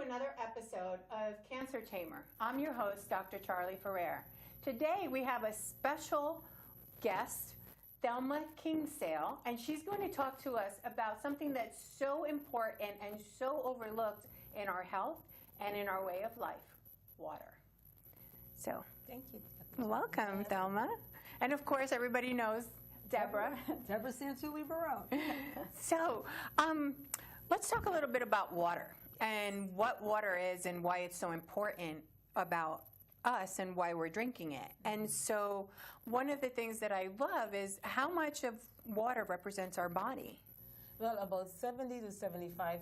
another episode of Cancer Tamer. I'm your host, Dr. Charley Ferrer. Today we have a special guest, Thelma Kingsale, and she's going to talk to us about something that's so important and so overlooked in our health and in our way of life, water. So, thank you. Welcome, Thelma. And of course, everybody knows Debra. Debra Santuilli-Barone. So, let's talk a little bit about water and what water is and why it's so important about us and why we're drinking it. And so one of the things that I love is how much of water represents our body. Well, about 70 to 75%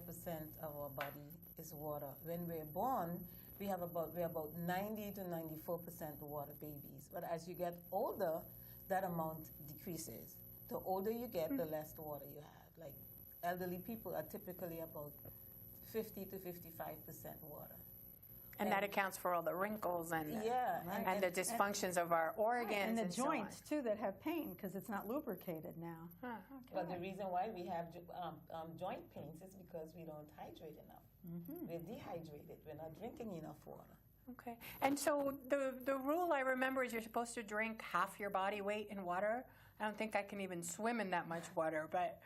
of our body is water. When we're born, we're about 90 to 94% water babies. But as you get older, that amount decreases. The older you get, the less water you have. Like elderly people are typically about 50 to 55% water. And that accounts for all the wrinkles and, and the dysfunctions of our organs. And the joints, too, that have pain because it's not lubricated now. Huh. Okay. Well, the reason why we have joint pains is because we don't hydrate enough. Mm-hmm. We're dehydrated. We're not drinking enough water. Okay. And so the rule I remember is you're supposed to drink half your body weight in water. I don't think I can even swim in that much water. But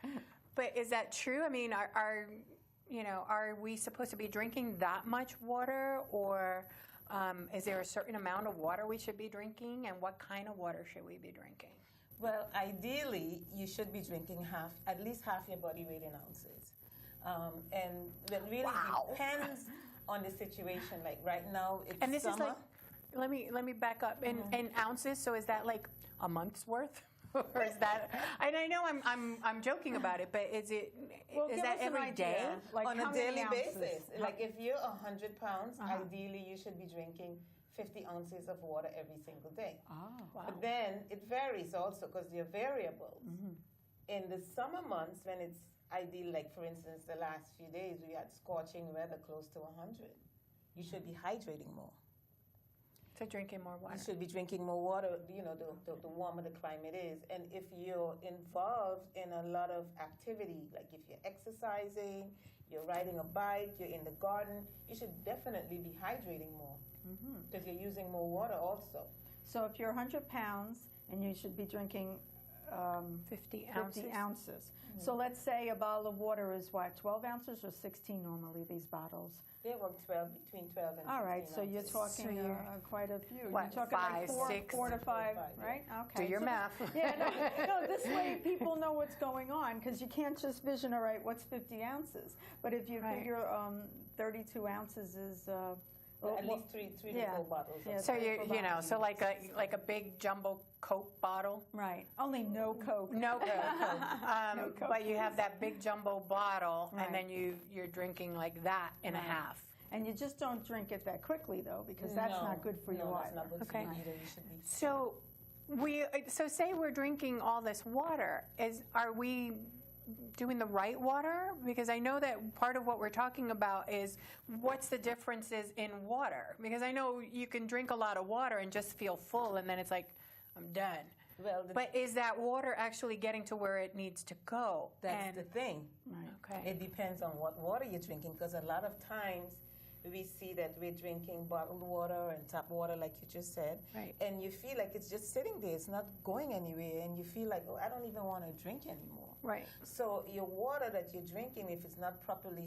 is that true? I mean, are we supposed to be drinking that much water, or is there a certain amount of water we should be drinking, and what kind of water should we be drinking? Well, ideally, you should be drinking at least half your body weight in ounces. And it really depends on the situation. Like right now, it's and this summer. Is like, let me back up. In ounces, so is that like a month's worth? Or is that? And I know I'm joking about it, but is that every day? Like on a daily basis? Like if you're 100 pounds, ideally you should be drinking 50 ounces of water every single day. Oh, wow. But then it varies also because there are variables. Mm-hmm. In the summer months, when it's ideal, like for instance, the last few days we had scorching weather close to 100. You should be hydrating more. So drinking more water. You should be drinking more water, you know, the warmer the climate is. And if you're involved in a lot of activity, like if you're exercising, you're riding a bike, you're in the garden, you should definitely be hydrating more because you're using more water also. So if you're 100 pounds and you should be drinking 50 ounces. Mm-hmm. So let's say a bottle of water is what, 12 ounces or 16 normally, these bottles? They're between 12 and 16 All right, so ounces. you're talking quite a few. What, you're talking 5, like 6? 4 to 5, right? Okay. Do your math. No, this way people know what's going on because you can't just vision, all right, what's 50 ounces? But if you figure 32 ounces is... at least three to 4 bottles. Yeah, so so like a big jumbo Coke bottle. Right. Only no Coke. No Coke. No Coke. But you have that big jumbo bottle, and then you're drinking like that in a half. And you just don't drink it that quickly though, because that's not good for you either. That's not good for you either. You should be. So say we're drinking all this water. Are we doing the right water? Because I know that part of what we're talking about is what's the differences in water. Because I know you can drink a lot of water and just feel full, and then it's like, I'm done. Well, but is that water actually getting to where it needs to go? That's the thing. Right. Okay. It depends on what water you're drinking, because a lot of times we see that we're drinking bottled water and tap water, like you just said, and you feel like it's just sitting there, it's not going anywhere, and you feel like, oh, I don't even want to drink anymore. Right. So your water that you're drinking, if it's not properly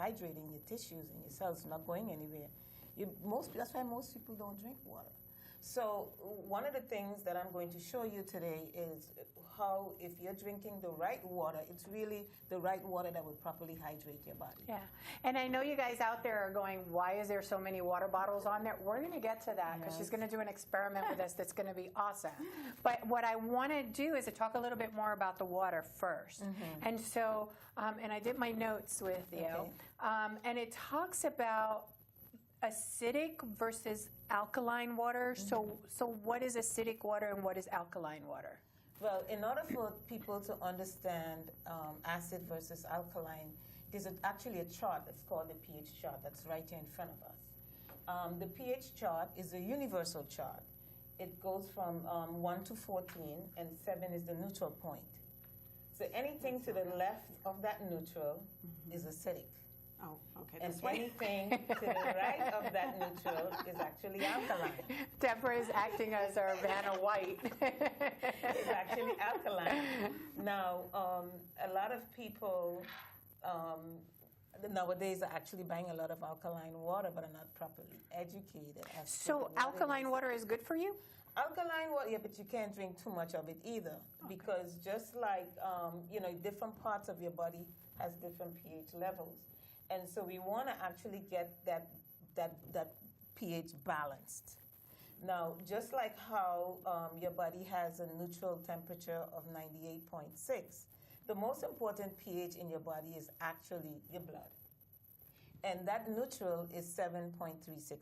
hydrating your tissues and your cells, not going anywhere. That's why most people don't drink water. So one of the things that I'm going to show you today is how, if you're drinking the right water, it's really the right water that will properly hydrate your body. Yeah. And I know you guys out there are going, why is there so many water bottles on there? We're going to get to that because she's going to do an experiment with us that's going to be awesome. But what I want to do is to talk a little bit more about the water first. Mm-hmm. And so, and I did my notes with you, and it talks about acidic versus alkaline water. Mm-hmm. So what is acidic water and what is alkaline water? Well, in order for people to understand acid versus alkaline, there's actually a chart that's called the pH chart that's right here in front of us. The pH chart is a universal chart. It goes from 1 to 14, and 7 is the neutral point. So anything to the left of that neutral is acidic. Oh, okay. And This way. anything to the right of that neutral is actually alkaline. Deborah is acting as our Vanna White. It's actually alkaline. Now, a lot of people nowadays are actually buying a lot of alkaline water, but are not properly educated as to So what it alkaline is. water is good for you? Alkaline water, yeah, but you can't drink too much of it either, because just like different parts of your body has different pH levels, and so we want to actually get that pH balanced. Now, just like how your body has a neutral temperature of 98.6, the most important pH in your body is actually your blood, and that neutral is 7.365.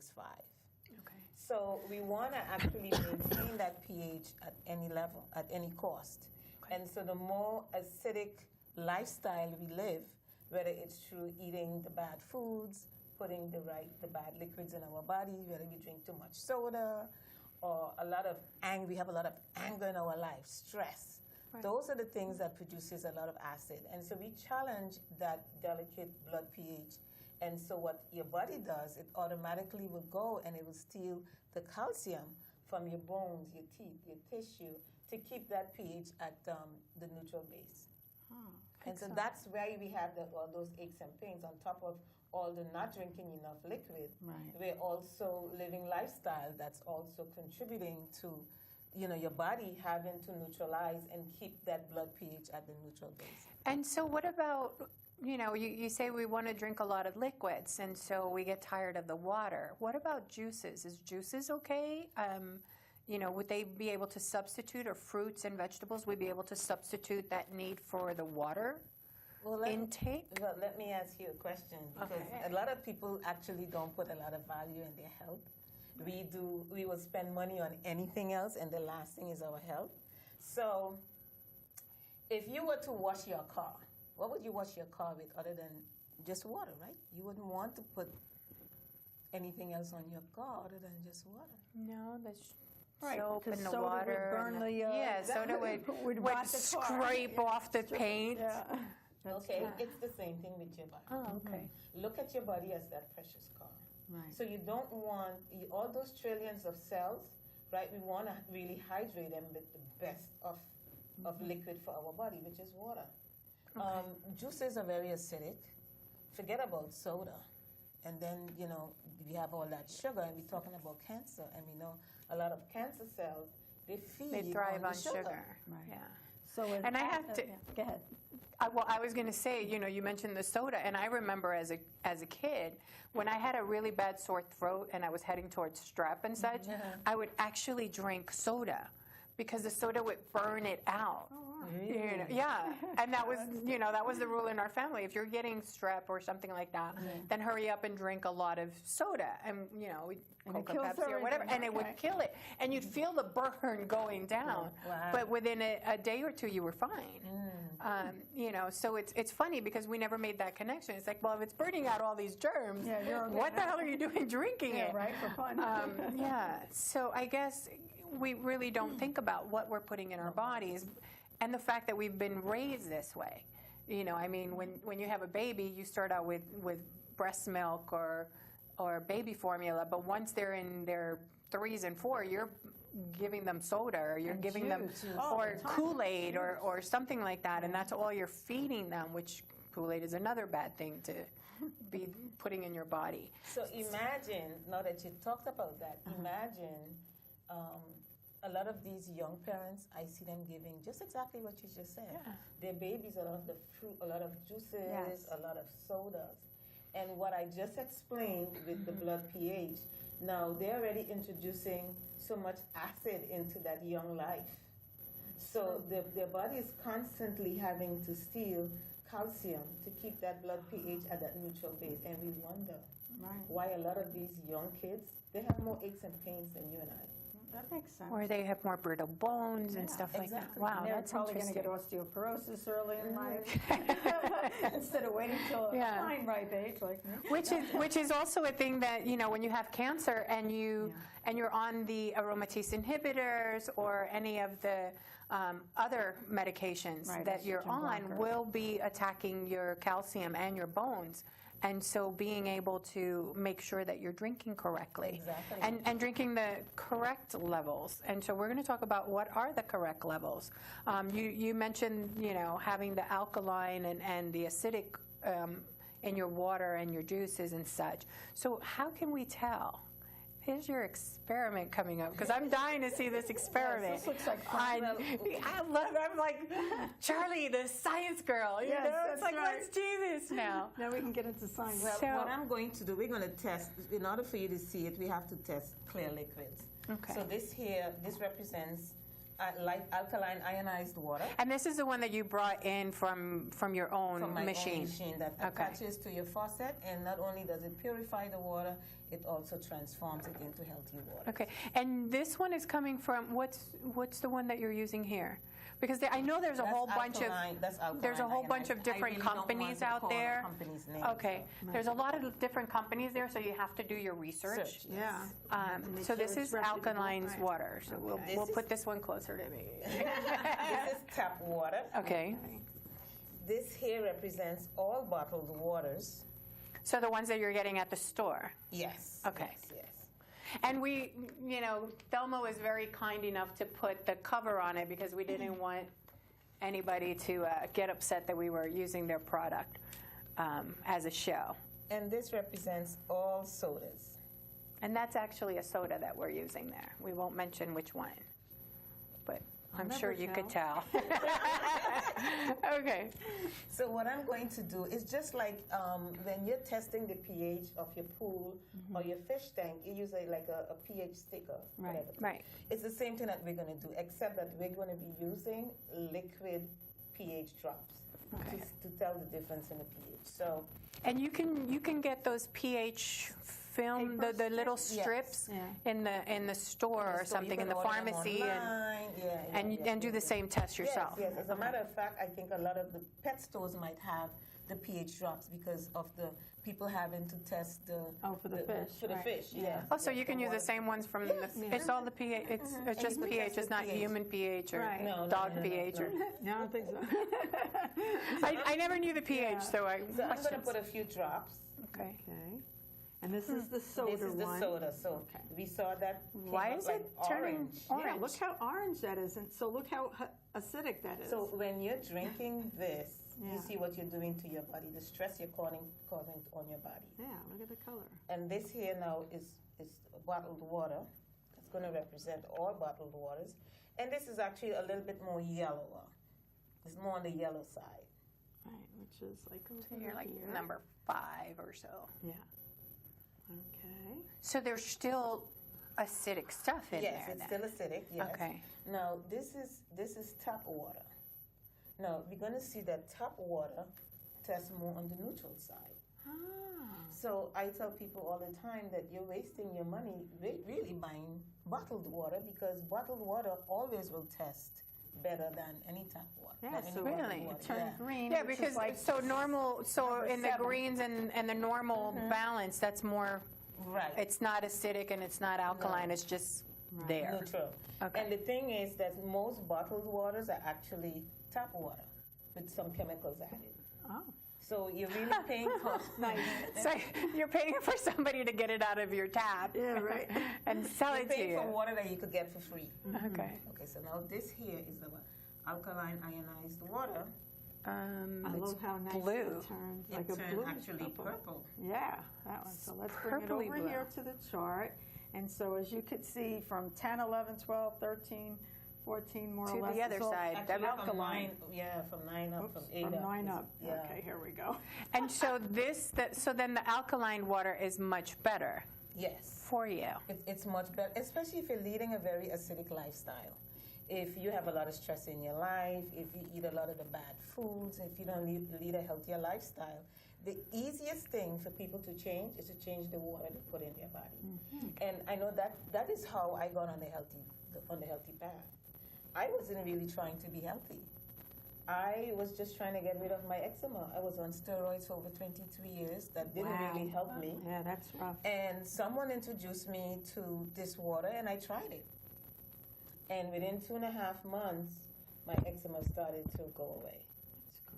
So we want to actually maintain that pH at any level, at any cost. Okay. And so the more acidic lifestyle we live, whether it's through eating the bad foods, putting the bad liquids in our body, whether we drink too much soda, or we have a lot of anger in our life, stress. Right. Those are the things that produces a lot of acid. And so we challenge that delicate blood pH. And so what your body does, it automatically will go and it will steal the calcium from your bones, your teeth, your tissue, to keep that pH at the neutral base. Oh, and so that's why we have all those aches and pains on top of all the not drinking enough liquid. Right. We're also living lifestyle that's also contributing to your body having to neutralize and keep that blood pH at the neutral base. And so what about... you say we want to drink a lot of liquids, and so we get tired of the water. What about juices? Is juices okay? Would they be able to substitute, or fruits and vegetables, would be able to substitute that need for the water intake? Let me ask you a question, because a lot of people actually don't put a lot of value in their health. We will spend money on anything else, and the last thing is our health. So if you were to wash your car, what would you wash your car with other than just water, right? You wouldn't want to put anything else on your car other than just water. No, that's right, soap and the soda water. Would burn soda would scrape off the paint. Yeah. Okay, it's the same thing with your body. Oh, okay. Look at your body as that precious car. Right. So you don't want all those trillions of cells, right? We want to really hydrate them with the best of liquid for our body, which is water. Okay. Juices are very acidic. Forget about soda. And then, we have all that sugar, and we're talking about cancer. And we know a lot of cancer cells, they thrive on the sugar. Right. Yeah. So and I have to... Go ahead. I was going to say, you mentioned the soda, and I remember as a kid, when I had a really bad sore throat and I was heading towards strep and such, I would actually drink soda, because the soda would burn it out. Oh, wow. Yeah, and that was the rule in our family. If you're getting strep or something like that, then hurry up and drink a lot of soda, and Coca, Pepsi, or whatever, and it would kill it, and you'd feel the burn going down. Wow. But within a day or two, you were fine. So it's funny, because we never made that connection. It's like, well, if it's burning out all these germs, what the hell are you doing drinking it? Right, for fun. So I guess we really don't think about what we're putting in our bodies, and the fact that we've been raised this way. When you have a baby, you start out with breast milk or baby formula, but once they're in their 3s and 4, you're giving them soda, or you're giving them or Kool-Aid or something like that, and that's all you're feeding them, which Kool-Aid is another bad thing to be putting in your body. So imagine, now that you talked about that, imagine a lot of these young parents, I see them giving just exactly what you just said. Yeah. Their babies, a lot of the fruit, a lot of juices, a lot of sodas. And what I just explained with the blood pH, now they're already introducing so much acid into that young life. So their body is constantly having to steal calcium to keep that blood pH at that neutral base. And we wonder why a lot of these young kids, they have more aches and pains than you and I. That makes sense. Or they have more brittle bones and stuff like that. Wow, they're that's probably going to get osteoporosis early in life instead of waiting till a fine ripe age, like me. Which is also a thing that when you have cancer and you're on the aromatase inhibitors or any of the other medications that you're on, will be attacking your calcium and your bones. And so being able to make sure that you're drinking correctly. Exactly. And drinking the correct levels. And so we're going to talk about what are the correct levels. You mentioned, having the alkaline and the acidic in your water and your juices and such. So how can we tell? Here's your experiment coming up, because I'm dying to see this experiment. Yes, this looks like fun. I'm like, Charley, the science girl. You Yes, know? that's It's like, right. let's do this now. Now we can get into science. Well, So- what I'm going to do, we're going to test, in order for you to see it, we have to test clear liquids. Okay. So this represents like alkaline ionized water. And this is the one that you brought in from your own From my machine. own machine that Okay. attaches to your faucet, and not only does it purify the water, it also transforms it into healthy water. Okay, and this one is coming from, what's the one that you're using here? Because I know there's a That's whole bunch of alkaline- that's alkaline there's a whole bunch of ionized. I different really don't want companies to out call the there. company's name, Okay, there's a lot of different companies there, so you have to do your research. Search, Yeah. So sure this it's is reputable. Alkaline's Right. water. So we'll This put is- this one closer to me. This is tap water. Okay, This here represents all bottled waters. so the ones that you're getting at the store. Yes. Okay. Yes, yes. And we, Thelma was very kind enough to put the cover on it because we didn't want anybody to get upset that we were using their product as a show. And this represents all sodas. And that's actually a soda that we're using there. We won't mention which one, but I'm never sure you could tell. Okay. So what I'm going to do is just like when you're testing the pH of your pool or your fish tank, you use a pH sticker. Right. whatever. Right. It's the same thing that we're going to do, except that we're going to be using liquid pH drops Okay. to tell the difference in the pH. So And you can get those pH film, Paper the little strips? strips Yeah. in the store or so you something, can in the order them pharmacy, online. and do the same test yourself. Yes, yes. As a matter of fact, I think a lot of the pet stores might have the pH drops because of the people having to test the For the fish, For the right. fish, yeah. Oh, so you can use the same ones from Yes, the. It's all the pH. It's just you can pH. test It's the not pH. human pH or Right. No, dog no, pH or. No, I don't think so. I never knew the pH, Yeah. so I. So I'm going to put a few drops. Okay. Okay. And this is the soda This is the one. soda. So Okay. we saw that. came Why up is like it turning orange? orange? Yeah, look how orange that is, and so look how acidic that is. So when you're drinking this, Yeah. you see what you're doing to your body, the stress you're causing on your body. yeah, look at the color. And this here now is bottled water. It's going to represent all bottled waters. And this is actually a little bit more yellower. It's more on the yellow side. Right, which is like over So you're like here. number 5 or so. Yeah. Okay. So there's still acidic stuff in Yes, there. it's then. still acidic. Yes. Okay. Now this is tap water. Now we're going to see that tap water tests more on the neutral side. Ah. So I tell people all the time that you're wasting your money really buying bottled water because bottled water always will test better than any tap water. Yeah, than any so bottled Really? water. It turns Yeah. green. Yeah, which is because like so normal. So number in the 7. greens and the normal balance, that's more. Right. It's not acidic and it's not alkaline. It's just there. Neutral. Okay. And the thing is that most bottled waters are actually tap water with some chemicals added. Oh. So you're really paying for Nice. So you're paying for somebody to get it out of your tap. Yeah, right. And sell you're it to paying you. for water that you could get for free. Okay. Okay, so now this here is the alkaline ionized water. I It's love how nice blue. it turns It like a turned blue actually purple. Yeah, that one. So let's bring it purpley over blue. here to the chart. And so as you could see from 10, 11, 12, 13, 14 more To or less. the other it's all side. Actually, from alkaline. 9, from 9 up, Oops, from 8 from up. 9 is- up. Yeah. Okay, here we go. And so so then the alkaline water is much better Yes. for you. It's much better, especially if you're leading a very acidic lifestyle. If you have a lot of stress in your life, if you eat a lot of the bad foods, if you don't lead a healthier lifestyle, the easiest thing for people to change is to change the water they put in their body. And I know that is how I got on the healthy path. I wasn't really trying to be healthy. I was just trying to get rid of my eczema. I was on steroids for over 23 years. That didn't Wow. really help me. Yeah, that's rough. And someone introduced me to this water, and I tried it. And within 2.5 months, my eczema started to go away.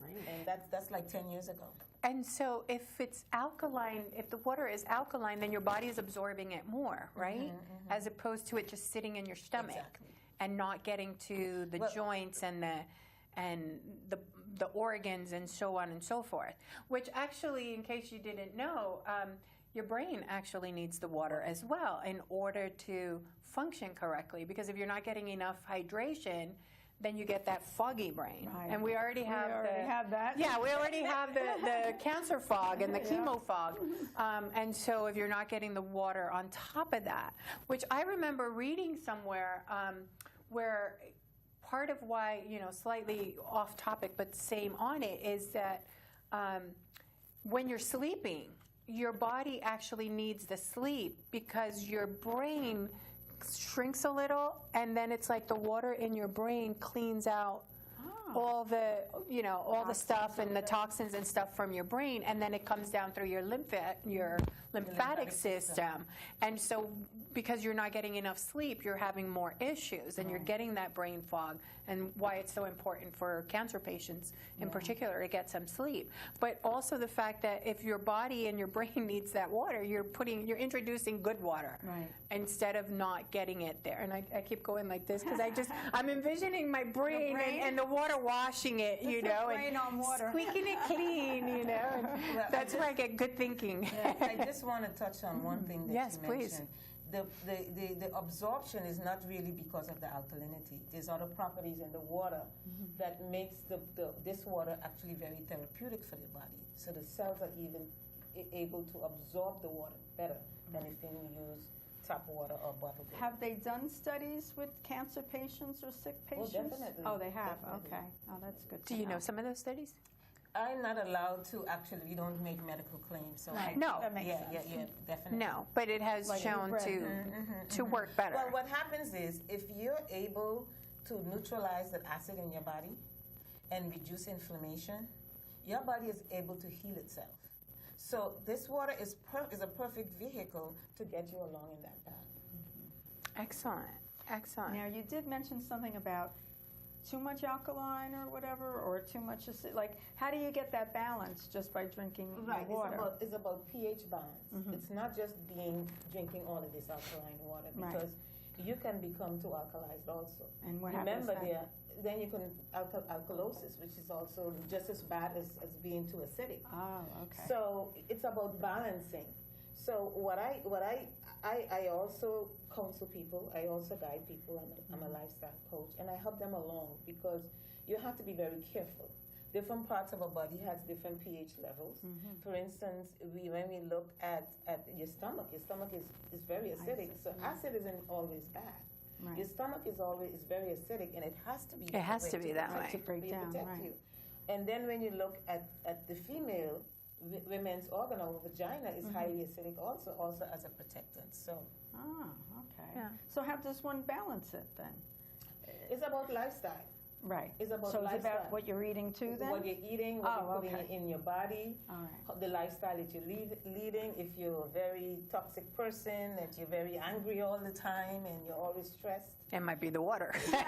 And that's like 10 years ago. And so if it's alkaline, if the water is alkaline, then your body is absorbing it more, right? As opposed to it just sitting in your stomach and not getting to the joints and the organs and so on and so forth. Which actually, in case you didn't know, your brain actually needs the water as well in order to function correctly. Because if you're not getting enough hydration, then you get that foggy brain. Right. And we already have that. Yeah, we already have the cancer fog and the chemo fog. And so if you're not getting the water on top of that, which I remember reading somewhere where part of why, slightly off topic, but same on it, is that when you're sleeping, your body actually needs the sleep because your brain shrinks a little, and then it's like the water in your brain cleans out all the the stuff and the toxins and stuff from your brain, and then it comes down through your lymphatic system. And so because you're not getting enough sleep, you're having more issues, and you're getting that brain fog, and why it's so important for cancer patients in particular to get some sleep. But also the fact that if your body and your brain needs that water, you're introducing good water instead of not getting it there. And I keep going like this because I'm envisioning my brain and the water washing it, brain on water. Squeaking it clean, and that's where I get good thinking. I just want to touch on one thing that you mentioned. Please. The absorption is not really because of the alkalinity. There's other properties in the water that makes this water actually very therapeutic for the body. So the cells are even able to absorb the water better than if they use tap water or bottled water. Have they done studies with cancer patients or sick patients? Oh, definitely. Oh, they have. Definitely. Okay. Oh, that's good. Do you know some of those studies? I'm not allowed to actually. We don't make medical claims, so No. That makes sense. yeah, definitely. No, but it has shown to work better. Well, what happens is if you're able to neutralize that acid in your body and reduce inflammation, your body is able to heal itself. So this water is a perfect vehicle to get you along in that path. Excellent. Now, you did mention something about too much alkaline or whatever, or too much acid. Like, how do you get that balance just by drinking water? It's about pH balance. It's not just drinking all of this alkaline water, because you can become too alkalized also. And what Remember, happens then you can alkalosis, which is also just as bad as being too acidic. Oh, okay. So it's about balancing. So what I also counsel people, I also guide people. I'm a lifestyle coach, and I help them along because you have to be very careful. Different parts of our body has different pH levels. For instance, when we look at your stomach is very acidic. So acid isn't always bad. Right. Your stomach is very acidic, and it has to be. It has to be that way. To break down, protect you. And then when you look at the female, women's organ or vagina is highly acidic also as a protectant. So. Ah, okay. Yeah. So how does one balance it then? It's about lifestyle. Right. It's about so lifestyle. It's about what you're eating too then? What you're eating, what you're putting in your body, the lifestyle that you're leading. If you're a very toxic person, that you're very angry all the time and you're always stressed. It might be the water. Blame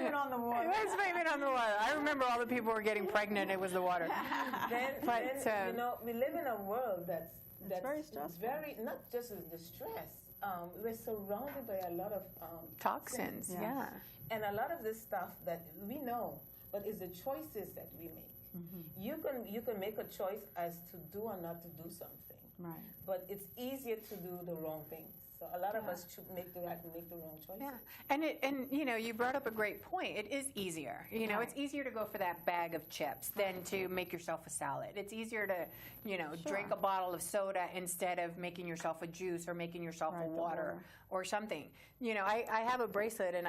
it on the water. Let's blame it on the water. I remember all the people were getting pregnant. It was the water. Then we live in a world that's very stressful. Very, not just the stress. We're surrounded by a lot of toxins. Yeah. And a lot of this stuff that we know, but it's the choices that we make. You can make a choice as to do or not to do something. Right. But it's easier to do the wrong things. So a lot of us should make the wrong choices. Yeah, and you brought up a great point. It is easier. It's easier to go for that bag of chips than to make yourself a salad. It's easier to, drink a bottle of soda instead of making yourself a juice or making yourself a water or something. I have a bracelet, and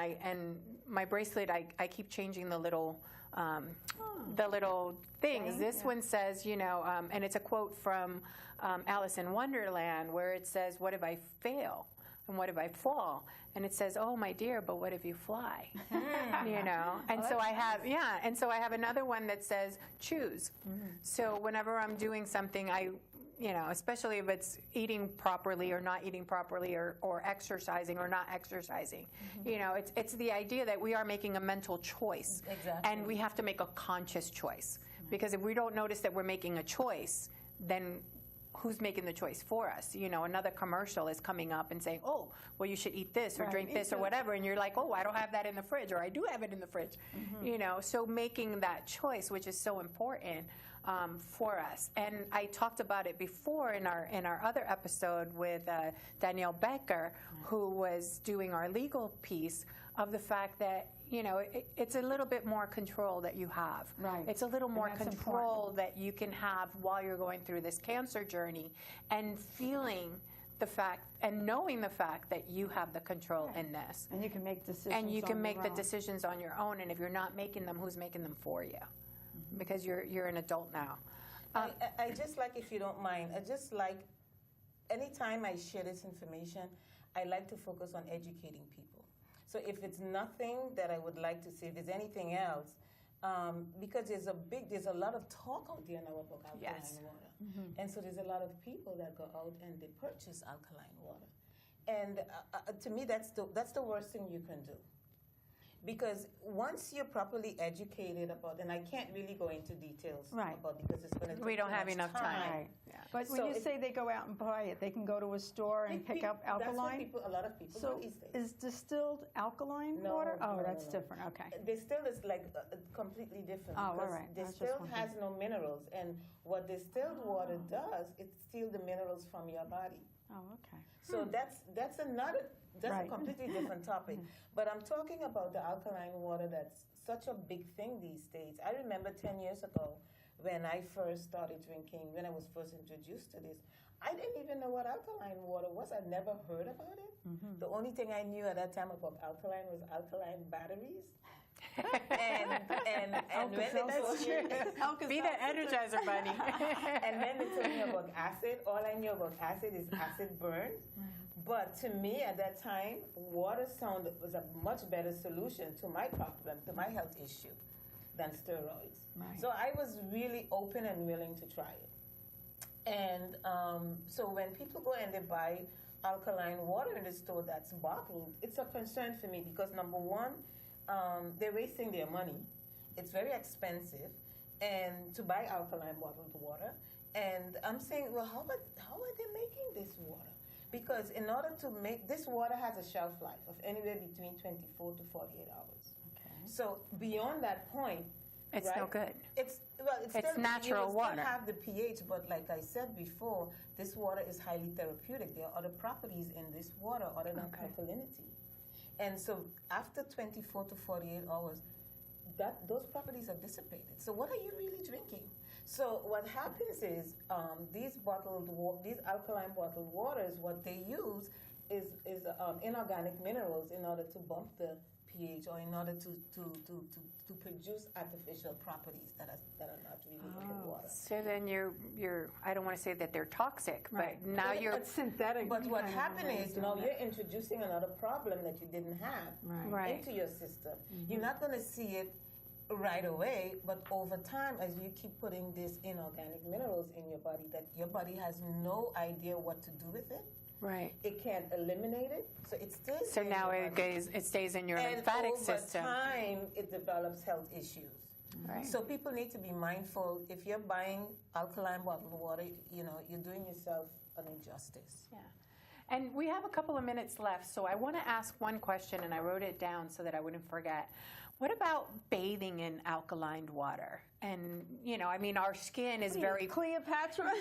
my bracelet, I keep changing the little things. This one says, and it's a quote from Alice in Wonderland, where it says, "What if I fail? And what if I fall?" And it says, "Oh, my dear, but what if you fly?" And so I have, another one that says, "Choose." So whenever I'm doing something, especially if it's eating properly or not eating properly, or exercising or not exercising. It's the idea that we are making a mental choice. Exactly. And we have to make a conscious choice. Because if we don't notice that we're making a choice, then who's making the choice for us? Another commercial is coming up and saying, oh, well, you should eat this or drink this or whatever. And you're like, oh, I don't have that in the fridge, or I do have it in the fridge. So making that choice, which is so important for us. And I talked about it before in our other episode with Danielle Becker, who was doing our legal piece, of the fact that it's a little bit more control that you have. Right. It's a little more that's control important. that you can have while you're going through this cancer journey, and feeling the fact and knowing the fact that you have the control in this. And you can make decisions. And you can on make your the own. decisions on your own. And if you're not making them, who's making them for you? Because you're an adult now. I just like, if you don't mind, I just like, anytime I share this information, I like to focus on educating people. So if it's nothing that I would like to say, if there's anything else, because there's a lot of talk out there now about alkaline water. And so there's a lot of people that go out and they purchase alkaline water. And to me, that's the worst thing you can do. Because once you're properly educated about, and I can't really go into details about, because it's going to take We don't too have much enough time. Right. But when So you if- say they go out and buy it, they can go to a store and pick up That's alkaline? what a lot of people So do these days. is distilled alkaline No, water? Oh, no, that's no. different. Okay. Distilled is like completely different. Oh, all because right. I was just Distilled wondering. has no minerals, and what distilled water does, it steals the minerals from your body. Oh, okay. So that's a Right. completely different topic. But I'm talking about the alkaline water that's such a big thing these days. I remember 10 years ago when I first started drinking, when I was first introduced to this, I didn't even know what alkaline water was. I'd never heard about it. The only thing I knew at that time about alkaline was alkaline batteries. and when they told me, Be the Energizer Bunny. and then they told me about acid. All I knew about acid is acid burn. But to me at that time, water was a much better solution to my problem, to my health issue, than steroids. Right. So I was really open and willing to try it. And so when people go and they buy alkaline water in the store that's bottled, it's a concern for me because, number one, they're wasting their money. It's very expensive and to buy alkaline bottled water. And I'm saying, well, how are they making this water? Because in order to make, this water has a shelf life of anywhere between 24 to 48 hours. Okay. So beyond that point, It's no good. It's It's still, natural you water. still have the pH, but like I said before, this water is highly therapeutic. There are other properties in this water other than alkalinity. And so after 24 to 48 hours, those properties are dissipated. So what are you really drinking? So what happens is these alkaline bottled waters, what they use is inorganic minerals in order to bump the pH or in order to produce artificial properties that are not really in the water. So then you're I don't want to say that they're toxic, Right. but now you're It's synthetic. But what kind of happened way of is doing now it. you're introducing another problem that you didn't have Right. into your system. You're not going to see it right away, but over time, as you keep putting these inorganic minerals in your body, that your body has no idea what to do with it. right. It can't eliminate it, so it stays. So in now your it body. goes, it stays in your And lymphatic over system. time, it develops health issues. Right. So people need to be mindful. If you're buying alkaline bottled water, you're doing yourself an injustice. Yeah. And we have a couple of minutes left, so I want to ask one question, and I wrote it down so that I wouldn't forget. What about bathing in alkaline water? And, I mean, our skin is very... Cleopatra?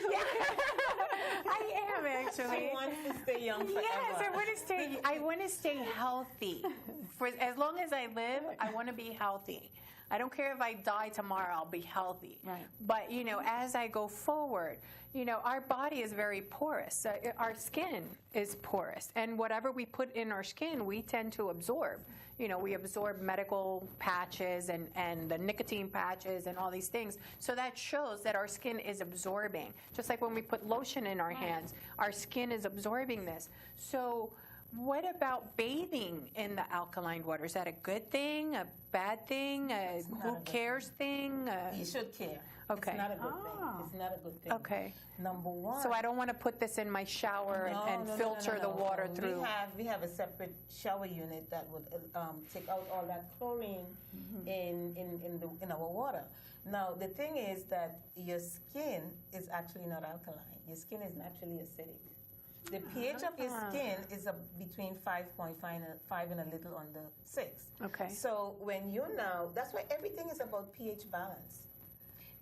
I am, actually. She wants to stay young forever. Yes, I want to stay healthy. For as long as I live, I want to be healthy. I don't care if I die tomorrow, I'll be healthy. Right. But, as I go forward, our body is very porous. Our skin is porous. And whatever we put in our skin, we tend to absorb. We absorb medical patches and the nicotine patches and all these things. So that shows that our skin is absorbing. Just like when we put lotion in our hands, our skin is absorbing this. So What about bathing in the alkaline water? Is that a good thing, a bad thing, a not a who good cares thing? You should care. Okay. It's not a good thing. It's not a good thing. Okay. Number one. So I don't want to put this in my shower and filter the water through. We have a separate shower unit that would take out all that chlorine in our water. Now the thing is that your skin is actually not alkaline. Your skin is naturally acidic. The pH of your skin is between 5.5 and a little under 6. Okay. So when you now, that's why everything is about pH balance.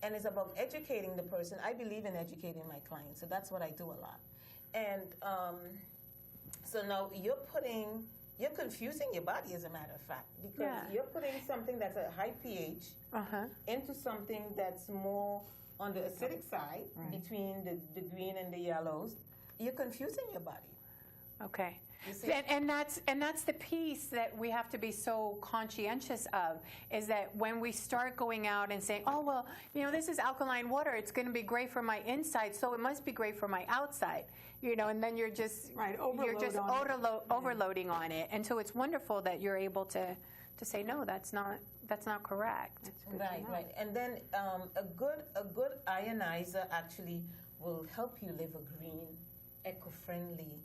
And it's about educating the person. I believe in educating my clients, so that's what I do a lot. And so now you're confusing your body, as a matter of fact, because you're putting something that's a high pH into something that's more on the acidic side, between the green and the yellows. You're confusing your body. Okay. And that's the piece that we have to be so conscientious of, is that when we start going out and saying, oh, well, this is alkaline water, it's going to be great for my inside, so it must be great for my outside, and then you're just overloading on it. And so it's wonderful that you're able to say, no, that's not correct. Right. And then a good ionizer actually will help you live a green, eco-friendly,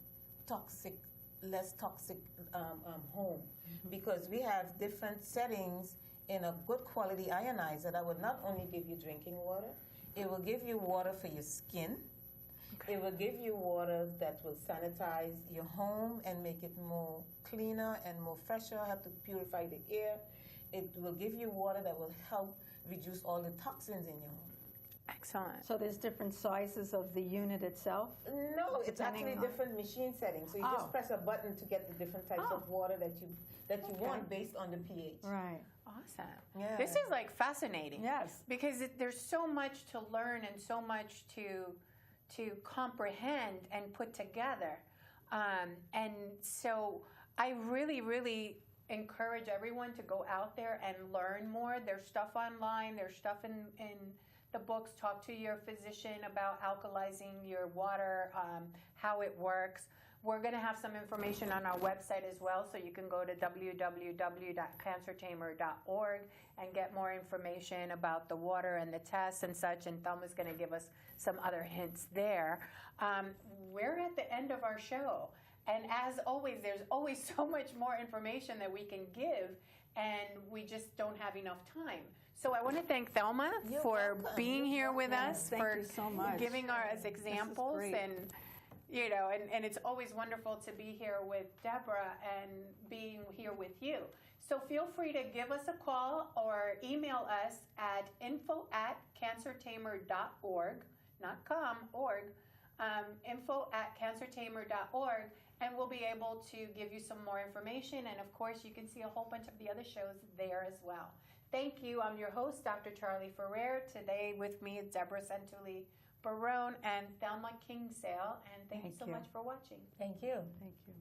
less toxic home, because we have different settings in a good quality ionizer that will not only give you drinking water, it will give you water for your skin. It will give you water that will sanitize your home and make it more cleaner and more fresher, help to purify the air. It will give you water that will help reduce all the toxins in your home. Excellent. So there's different sizes of the unit itself? No, it's actually different machine settings. So you just press a button to get the different types of water that you want based on the pH. Right. Awesome. Yeah. This is like fascinating. Yes. Because there's so much to learn and so much to comprehend and put together. And so I really, really encourage everyone to go out there and learn more. There's stuff online. There's stuff in the books. Talk to your physician about alkalizing your water, how it works. We're going to have some information on our website as well, so you can go to www.cancertamer.org and get more information about the water and the tests and such, and Thelma's going to give us some other hints there. We're at the end of our show, and as always, there's always so much more information that we can give, and we just don't have enough time. So I want to thank Thelma for being here with us, Thank you so much. Giving us examples, and and it's always wonderful to be here with Deborah and being here with you. So feel free to give us a call or email us at info@cancertamer.org, not com, org, info@cancertamer.org, and we'll be able to give you some more information. And of course, you can see a whole bunch of the other shows there as well. Thank you. I'm your host, Dr. Charley Ferrer. Today with me is Debra Santuilli-Barone and Thelma Kingsale. And thank you so much for watching. Thank you. Thank you.